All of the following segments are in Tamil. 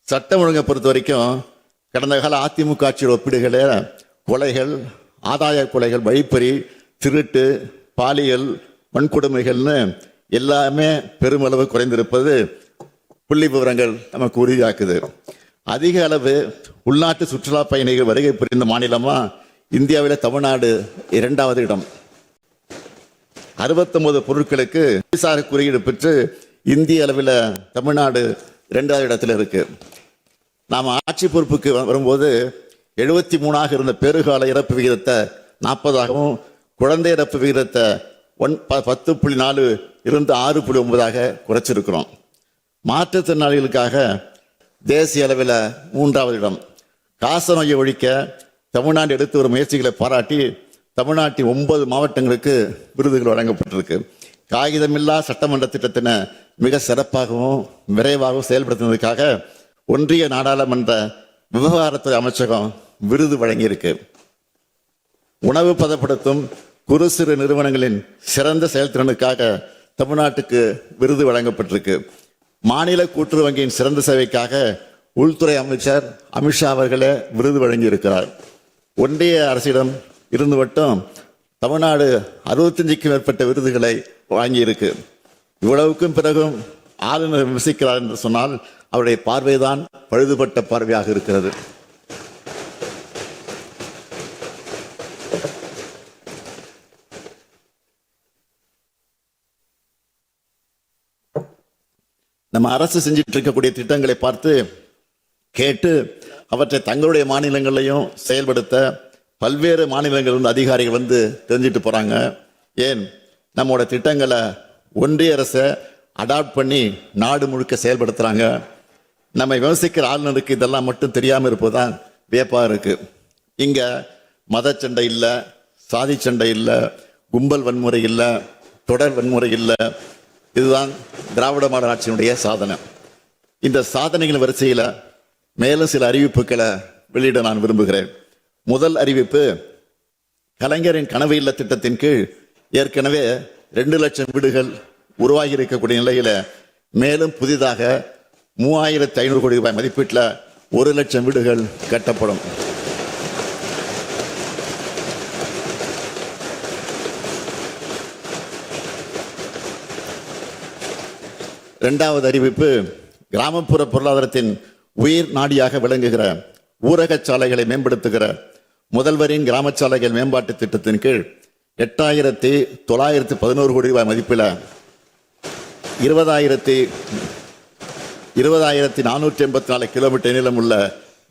சட்டம் ஒழுங்கை பொறுத்த வரைக்கும் கடந்த கால அதிமுக ஆட்சியோட ஒப்பிடுகையில் கொலைகள், ஆதாய கொலைகள், வழிப்பறி, திருட்டு, பாலியல் வன்கொடுமைகள்னு எல்லாமே பெருமளவு குறைந்திருப்பது புள்ளி விவரங்கள் நமக்கு உறுதியாக்குது. அதிக அளவு உள்நாட்டு சுற்றுலா பயணிகள் வருகை புரிந்த மாநிலமா இந்தியாவில் தமிழ்நாடு 2வது இடம். 69 பொருட்களுக்கு புவிசார் குறியீடு பெற்று இந்திய அளவில் தமிழ்நாடு 2வது இடத்துல இருக்கு. நாம் ஆட்சி பொறுப்புக்கு வரும்போது 73ஆக இருந்த பெருகால இறப்பு விகிதத்தை 40ஆகவும், குழந்தை இறப்பு விகிதத்தை 10.4 இருந்து 6.9ஆக குறைச்சிருக்கிறோம். மாற்றுத்திறனாளிகளுக்காக தேசிய அளவில் 3வது இடம். காச நோயை ஒழிக்க தமிழ்நாடு எடுத்து வரும் முயற்சிகளை பாராட்டி தமிழ்நாட்டின் 9 மாவட்டங்களுக்கு விருதுகள் வழங்கப்பட்டிருக்கு. காகிதமில்லா சட்டமன்ற திட்டத்தினை மிக சிறப்பாகவும் விரைவாகவும் செயல்படுத்தினதுக்காக ஒன்றிய நாடாளுமன்ற விவகாரத்துறை அமைச்சகம் விருது வழங்கியிருக்கு. உணவு பதப்படுத்தும் குறு சிறு நிறுவனங்களின் சிறந்த செயல்திறனுக்காக தமிழ்நாட்டுக்கு விருது வழங்கப்பட்டிருக்கு. மாநில கூட்டுறவு வங்கியின் சிறந்த சேவைக்காக உள்துறை அமைச்சர் அமித்ஷா அவர்களே விருது வழங்கியிருக்கிறார். ஒன்றிய அரசிடம் இருந்து மட்டும் தமிழ்நாடு 65க்கும் மேற்பட்ட விருதுகளை வாங்கியிருக்கு. இவ்வளவுக்கும் பிறகும் ஆளுநர் விமர்சிக்கிறார் என்று சொன்னால் அவருடைய பார்வைதான் பழுதுபட்ட பார்வையாக இருக்கிறது. நம்ம அரசு செஞ்சிட்டு இருக்கக்கூடிய திட்டங்களை பார்த்து கேட்டு அவற்றை தங்களுடைய மாநிலங்களையும் செயல்படுத்த பல்வேறு மாநிலங்கள் அதிகாரிகள் வந்து தெரிஞ்சிட்டு போறாங்க. ஏன் நம்மளோட திட்டங்களை ஒன்றிய அரசை அடாப்ட் பண்ணி நாடு முழுக்க செயல்படுத்துறாங்க. நம்ம விமர்சிக்கிற ஆளுநருக்கு இதெல்லாம் மட்டும் தெரியாமல் இருப்பதுதான் வியப்பாக இருக்கு. இங்க மத சண்டை இல்லை, சாதி சண்டை இல்லை, கும்பல் வன்முறை இல்லை, தொடர் வன்முறை இல்லை. இதுதான் திராவிட மாடல் ஆட்சியினுடைய சாதனை. இந்த சாதனைகள் வரிசையில் மேலும் சில அறிவிப்புகளை வெளியிட நான் விரும்புகிறேன். முதல் அறிவிப்பு, கலைஞரின் கனவு இல்ல திட்டத்தின் கீழ் ஏற்கனவே 2 லட்சம் வீடுகள் உருவாகி இருக்கக்கூடிய நிலையில மேலும் புதிதாக 3500 கோடி ரூபாய் மதிப்பீட்டில் 1 லட்சம் வீடுகள் கட்டப்படும். இரண்டாவது அறிவிப்பு, கிராமப்புற பொருளாதாரத்தின் உயிர் நாடியாக விளங்குகிற ஊரக சாலைகளை மேம்படுத்துகிற முதல்வரின் கிராம சாலைகள் மேம்பாட்டு திட்டத்தின் கீழ் 8,911 கோடி ரூபாய் மதிப்பில் 20,484 கிலோமீட்டர் நீளம் உள்ள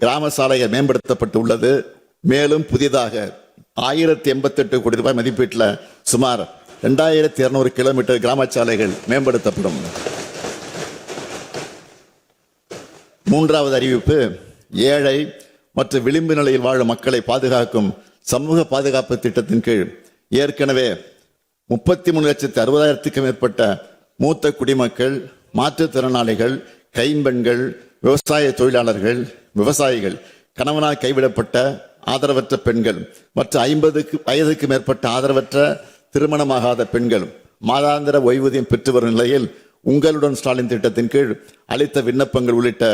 கிராம சாலைகள் மேம்படுத்தப்பட்டு உள்ளது. மேலும் புதிதாக 1,088 கோடி ரூபாய் மதிப்பீட்டில் சுமார் 2,200 கிலோமீட்டர் கிராம சாலைகள் மேம்படுத்தப்படும். மூன்றாவது அறிவிப்பு, ஏழை மற்றும் விளிம்பு நிலையில் வாழும் மக்களை பாதுகாக்கும் சமூக பாதுகாப்பு திட்டத்தின் கீழ் ஏற்கனவே 33,60,000க்கும் மேற்பட்ட மூத்த குடிமக்கள், மாற்றுத்திறனாளிகள், கைம்பெண்கள், விவசாய தொழிலாளர்கள், விவசாயிகள், கணவனால் கைவிடப்பட்ட ஆதரவற்ற பெண்கள் மற்றும் 50 வயதுக்கு மேற்பட்ட ஆதரவற்ற திருமணமாகாத பெண்கள் மாதாந்திர ஓய்வூதியம் பெற்று வரும் நிலையில் உங்களுடன் ஸ்டாலின் திட்டத்தின் கீழ் அளித்த விண்ணப்பங்கள் உள்ளிட்ட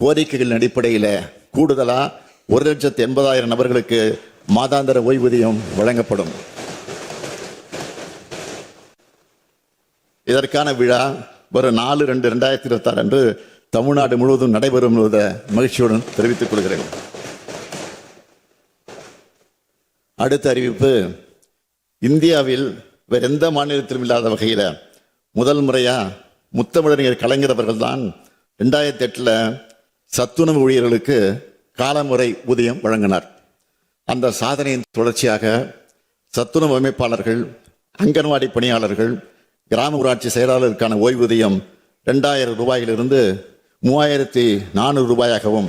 கோரிக்கைகளின் அடிப்படையில் கூடுதலா 1,80,000 நபர்களுக்கு மாதாந்திர ஓய்வூதியம் வழங்கப்படும். இதற்கான விழா வரும் 4/2/2026 அன்று தமிழ்நாடு முழுவதும் நடைபெறும் என்பதை மகிழ்ச்சியுடன் தெரிவித்துக் கொள்கிறேன். அடுத்த அறிவிப்பு, இந்தியாவில் வேற எந்த மாநிலத்திலும் இல்லாத வகையில் முதல் முறையா முத்தமிழறிஞர் கலைஞர் அவர்கள் தான் 2008 சத்துணவு ஊழியர்களுக்கு காலமுறை ஊதியம் வழங்கினார். அந்த சாதனையின் தொடர்ச்சியாக சத்துணவு அமைப்பாளர்கள், அங்கன்வாடி பணியாளர்கள், கிராம ஊராட்சி செயலாளருக்கான ஓய்வூதியம் 2,000 ரூபாயிலிருந்து 3,400 ரூபாயாகவும்,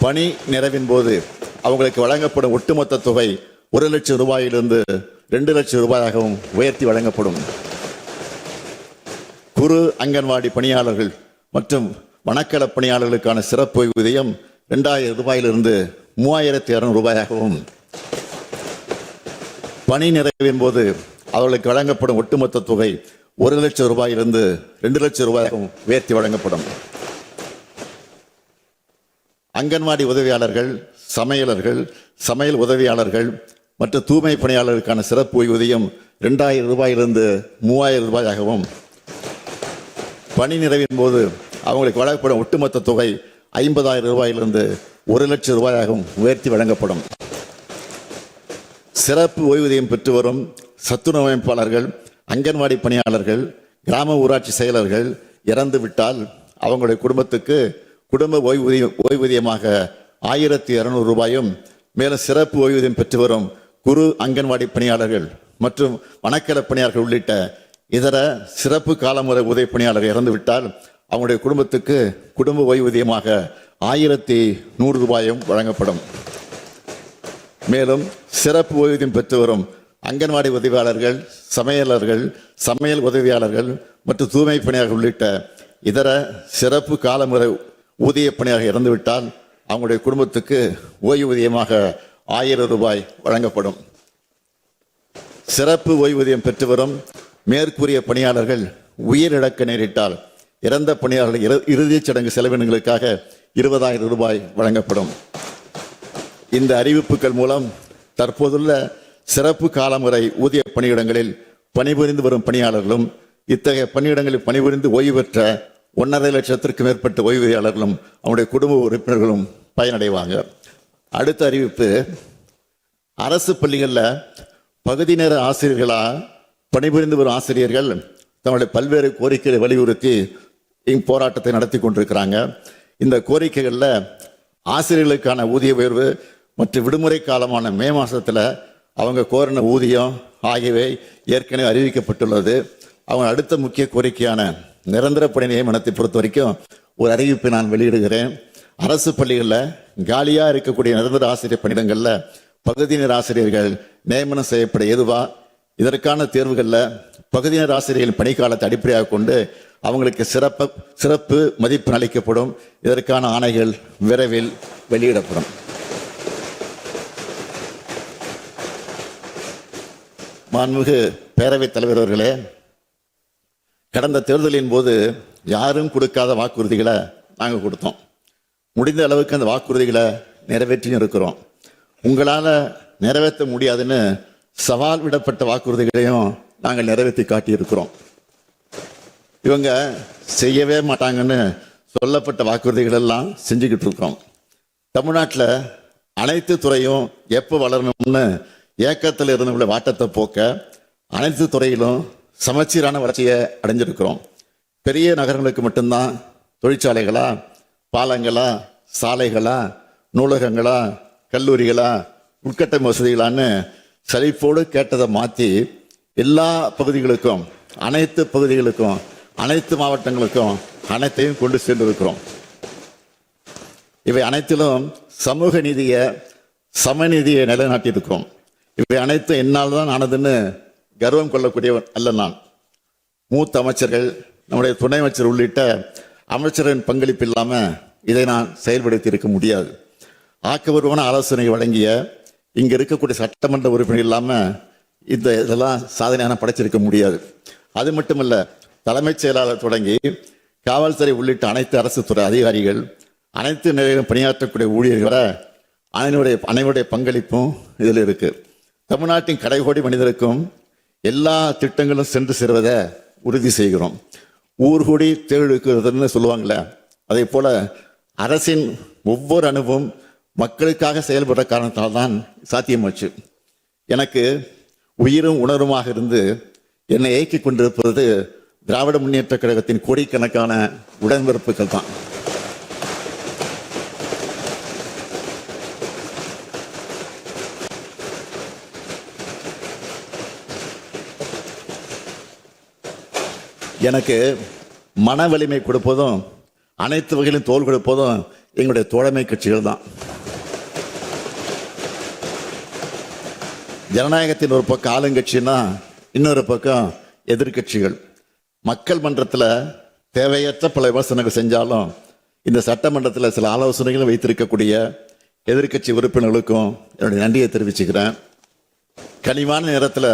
பணி நிறைவின் போது அவங்களுக்கு வழங்கப்படும் ஒட்டுமொத்த தொகை 1 லட்சம் ரூபாயிலிருந்து 2 லட்சம் ரூபாயாகவும் உயர்த்தி வழங்கப்படும். குறு அங்கன்வாடி பணியாளர்கள் மற்றும் வனக்கள பணியாளர்களுக்கான சிறப்பு ஓய்வூதியம் 2,000 ரூபாயிலிருந்து 3,200 ரூபாயாகவும், பணி நிறைவின் போது அவர்களுக்கு வழங்கப்படும் ஒட்டுமொத்த தொகை 1 லட்சம் ரூபாயிலிருந்து 2 லட்சம் ரூபாயாகவும் உயர்த்தி வழங்கப்படும். அங்கன்வாடி உதவியாளர்கள், சமையலர்கள், சமையல் உதவியாளர்கள் மற்றும் தூய்மை பணியாளர்களுக்கான சிறப்பு ஓய்வூதியம் 2000 ரூபாயிலிருந்து 3000 ரூபாயாகவும், பணி நிறைவின் போது அவங்களுக்கு வழங்கப்படும் ஒட்டுமொத்த தொகை 50,000 ரூபாயிலிருந்து 1 லட்சம் ரூபாயாகவும் உயர்த்தி வழங்கப்படும். சிறப்பு ஓய்வூதியம் பெற்று வரும் சத்துணவு அமைப்பாளர்கள், அங்கன்வாடி பணியாளர்கள், கிராம ஊராட்சி செயலர்கள் இறந்துவிட்டால் அவங்களுடைய குடும்பத்துக்கு குடும்ப ஓய்வூதியமாக 1200 ரூபாயும், மேலும் சிறப்பு ஓய்வூதியம் பெற்று வரும் குறு அங்கன்வாடி பணியாளர்கள் மற்றும் வனக்கல பணியாளர்கள் உள்ளிட்ட இதர சிறப்பு காலமுறை உதவி பணியாளர்கள் இறந்துவிட்டால் அவங்களுடைய குடும்பத்துக்கு குடும்ப ஓய்வூதியமாக 1100 ரூபாயும் வழங்கப்படும். மேலும் சிறப்பு ஓய்வூதியம் பெற்று வரும் அங்கன்வாடி உதவியாளர்கள், சமையலர்கள், சமையல் உதவியாளர்கள் மற்றும் தூய்மை பணியாளர்கள் உள்ளிட்ட இதர சிறப்பு காலமுறை ஊதிய பணியாளர்கள் இறந்துவிட்டால் அவங்களுடைய குடும்பத்துக்கு ஓய்வூதியமாக 1000 ரூபாய் வழங்கப்படும். சிறப்பு ஓய்வூதியம் பெற்று வரும் மேற்கூறிய பணியாளர்கள் உயிரிழக்க நேரிட்டால் இறந்த பணியாளர்கள் இறுதிச் சடங்கு செலவினங்களுக்காக 20,000 ரூபாய் வழங்கப்படும். இந்த அறிவிப்புகள் மூலம் தற்போதுள்ள சிறப்பு காலமுறை ஊதிய பணியிடங்களில் பணிபுரிந்து வரும் பணியாளர்களும் இத்தகைய பணியிடங்களில் பணிபுரிந்து ஓய்வு பெற்ற 1.5 லட்சத்திற்கு மேற்பட்ட ஓய்வூதியாளர்களும் அவருடைய குடும்ப உறுப்பினர்களும் பயனடைவாங்க. அடுத்த அறிவிப்பு, அரசு பள்ளிகளில் பகுதி நேர ஆசிரியர்களாக பணிபுரிந்து வரும் ஆசிரியர்கள் தங்களுடைய பல்வேறு கோரிக்கைகளை வலியுறுத்தி போராட்டத்தை நடத்தி கொண்டிருக்கிறாங்க. இந்த கோரிக்கைகளில் ஆசிரியர்களுக்கான ஊதிய உயர்வு மற்றும் விடுமுறை காலமான மே மாதத்தில் அவங்க கோரின ஊதியம் ஆகியவை ஏற்கனவே அறிவிக்கப்பட்டுள்ளது. அவங்க அடுத்த முக்கிய கோரிக்கையான நிரந்தர பணி நியமனத்தை பொறுத்த வரைக்கும் ஒரு அறிவிப்பை நான் வெளியிடுகிறேன். அரசு பள்ளிகளில் காலியாக இருக்கக்கூடிய நிரந்தர ஆசிரியர் பணியிடங்களில் பகுதி நேர ஆசிரியர்கள் நியமனம் செய்யப்பட ஏதுவா, இதற்கான தேர்வுகளில் பகுதி நேர ஆசிரியர்களின் பணிக்காலத்தை அடிப்படையாக கொண்டு அவங்களுக்கு சிறப்பு மதிப்பு அளிக்கப்படும். இதற்கான ஆணைகள் விரைவில் வெளியிடப்படும். மாண்புமிகு பேரவைத் தலைவர் அவர்களே, கடந்த தேர்தலின் போது யாரும் கொடுக்காத வாக்குறுதிகளை நாங்கள் கொடுத்தோம். முடிந்த அளவுக்கு அந்த வாக்குறுதிகளை நிறைவேற்றியும் இருக்கிறோம். உங்களால் நிறைவேற்ற முடியாதுன்னு சவால் விடப்பட்ட வாக்குறுதிகளையும் நாங்கள் நிறைவேற்றி காட்டியிருக்கிறோம். இவங்க செய்யவே மாட்டாங்கன்னு சொல்லப்பட்ட வாக்குறுதிகள் எல்லாம் செஞ்சுக்கிட்டு இருக்கோம். தமிழ்நாட்டில் அனைத்து துறையும் எப்போ வளரணும்னு ஏக்கத்தில் இருந்த வாட்டத்தை போக்க அனைத்து துறையிலும் சமச்சீரான வளர்ச்சியை அடைஞ்சிருக்கிறோம். பெரிய நகரங்களுக்கு மட்டும்தான் தொழிற்சாலைகளா, பாலங்களா, சாலைகளா, நூலகங்களா, கல்லூரிகளா, உட்கட்டமைப்பு வசதிகளான்னு சலிப்போடு கேட்டதை மாற்றி எல்லா பகுதிகளுக்கும், அனைத்து பகுதிகளுக்கும், அனைத்து மாவட்டங்களுக்கும் அனைத்தையும் கொண்டு சென்றிருக்கிறோம். இவை அனைத்திலும் சமூக நீதியை, சமநீதியை நிலைநாட்டியிருக்கிறோம். இவை அனைத்தும் என்னால் தான் ஆனதுன்னு கர்வம் கொள்ளக்கூடியவன் அல்ல நான். மூத்த அமைச்சர்கள், நம்முடைய துணை அமைச்சர் உள்ளிட்ட அமைச்சரின் பங்களிப்பு இல்லாமல் இதை நான் செயல்படுத்தி இருக்க முடியாது. ஆக்கபூர்வமான ஆலோசனை வழங்கிய இங்கே இருக்கக்கூடிய சட்டமன்ற உறுப்பினர் இல்லாமல் இதெல்லாம் சாதனையான படைச்சிருக்க முடியாது. அது மட்டுமல்ல, தலைமைச் செயலாளர் தொடங்கி காவல்துறை உள்ளிட்ட அனைத்து அரசு துறை அதிகாரிகள், அனைத்து நிலையிலும் பணியாற்றக்கூடிய ஊழியர்களை அனைவருடைய பங்களிப்பும் இதில் இருக்கு. தமிழ்நாட்டின் கடைகோடி மனிதருக்கும் எல்லா திட்டங்களும் சென்று சேருவதை உறுதி செய்கிறோம். ஊர்கூடி தேர்தல்னு சொல்லுவாங்களே, அதே போல அரசின் ஒவ்வொரு அணுவும் மக்களுக்காக செயல்படுற காரணத்தால் தான் சாத்தியமாச்சு. எனக்கு உயிரும் உணர்வுமாக இருந்து என்னை இயக்கிக் கொண்டிருப்பது திராவிட முன்னேற்ற கழகத்தின் கோடிக்கணக்கான உடன்பிறப்புகள் தான். எனக்கு மன வலிமை கொடுப்பதும் அனைத்து வகையிலும் தோல் கொடுப்பதும் எங்களுடைய தோழமை கட்சிகள் தான். ஜனநாயகத்தின் ஒரு பக்கம் ஆளுங்கட்சின்னா இன்னொரு பக்கம் எதிர்கட்சிகள். மக்கள் மன்றத்தில் தேவையற்ற பல விமர்சனங்கள் செஞ்சாலும் இந்த சட்டமன்றத்தில் சில ஆலோசனைகளும் வைத்திருக்கக்கூடிய எதிர்கட்சி உறுப்பினர்களுக்கும் என்னுடைய நன்றியை தெரிவிச்சுக்கிறேன். கனிவான நேரத்தில்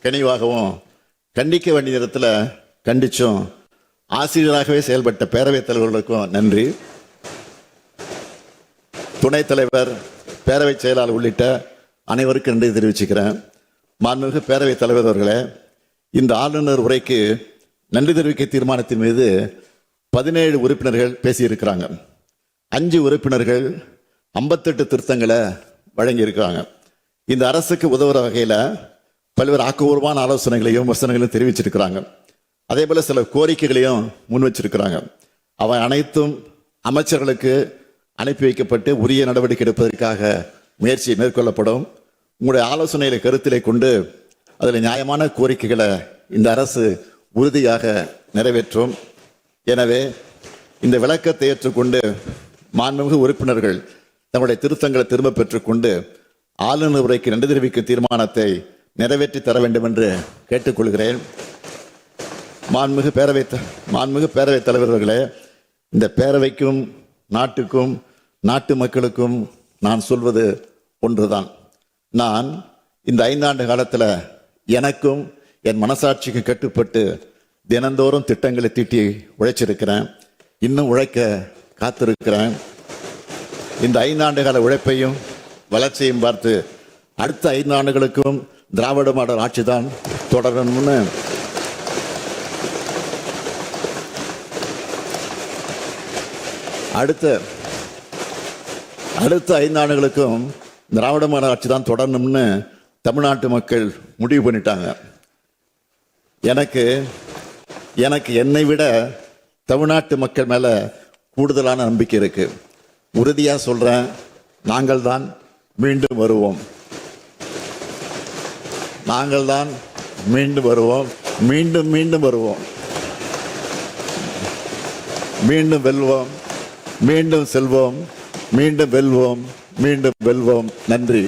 கனிவாகவும், கண்டிக்க வேண்டிய நேரத்தில் கண்டிச்சும் ஆசிரியராகவே செயல்பட்ட பேரவைத் தலைவர்களுக்கும் நன்றி. துணைத் தலைவர், பேரவைச் செயலாளர் உள்ளிட்ட அனைவருக்கும் நன்றி தெரிவிச்சுக்கிறேன். மாண்புமிகு பேரவைத் தலைவர் அவர்களே, இந்த ஆளுநர் உரைக்கு நன்றி தெரிவிக்க தீர்மானத்தின் மீது 17 உறுப்பினர்கள் பேசியிருக்கிறாங்க. 5 உறுப்பினர்கள் 58 திருத்தங்களை வழங்கியிருக்கிறாங்க. இந்த அரசுக்கு உதவுற வகையில் பல்வேறு ஆக்கப்பூர்வமான ஆலோசனைகளையும் வசனங்களையும் தெரிவிச்சிருக்கிறாங்க. அதே போல சில கோரிக்கைகளையும் முன் வச்சிருக்கிறாங்க. அவை அனைத்தும் அமைச்சர்களுக்கு அனுப்பி வைக்கப்பட்டு உரிய நடவடிக்கை எடுப்பதற்காக முயற்சி மேற்கொள்ளப்படும். உங்களுடைய ஆலோசனைகளை கருத்திலே கொண்டு அதில் நியாயமான கோரிக்கைகளை இந்த அரசு உறுதியாக நிறைவேற்றும். எனவே இந்த விளக்கத்தை ஏற்றுக்கொண்டு மாண்புமிகு உறுப்பினர்கள் தங்களுடைய திருத்தங்களை திரும்ப பெற்றுக்கொண்டு ஆளுநர் உரைக்கு நன்றி தெரிவிக்கும் தீர்மானத்தை நிறைவேற்றி தர வேண்டும் என்று கேட்டுக்கொள்கிறேன். மாண்புமிகு பேரவைத் தலைவர்களே, இந்த பேரவைக்கும் நாட்டுக்கும் நாட்டு மக்களுக்கும் நான் சொல்வது ஒன்றுதான். நான் இந்த 5 ஆண்டு காலத்தில் எனக்கும் என் மனசாட்சிக்கு கட்டுப்பட்டு தினந்தோறும் திட்டங்களை தீட்டி உழைச்சிருக்கிறேன். இன்னும் உழைக்க காத்திருக்கிறேன். இந்த 5 ஆண்டு கால உழைப்பையும் வளர்ச்சியையும் பார்த்து அடுத்த 5 ஆண்டுகளுக்கும் திராவிட மாடல் ஆட்சி தான் தொடரணும்னு அடுத்த 5 ஆண்டுகளுக்கும் திராவிட மாடல் ஆட்சி தான் தொடரணும்னு தமிழ்நாட்டு மக்கள் முடிவு பண்ணிட்டாங்க. எனக்கு என்னை விட தமிழ்நாட்டு மக்கள் மேல கூடுதலான நம்பிக்கை இருக்கு. உறுதியா சொல்றேன், நாங்கள் தான் மீண்டும் வருவோம். நாங்கள் தான் மீண்டும் வருவோம். மீண்டும் மீண்டும் வருவோம். மீண்டும் வெல்வோம். மீண்டும் செல்வோம். மீண்டும் வெல்வோம். மீண்டும் வெல்வோம். நன்றி.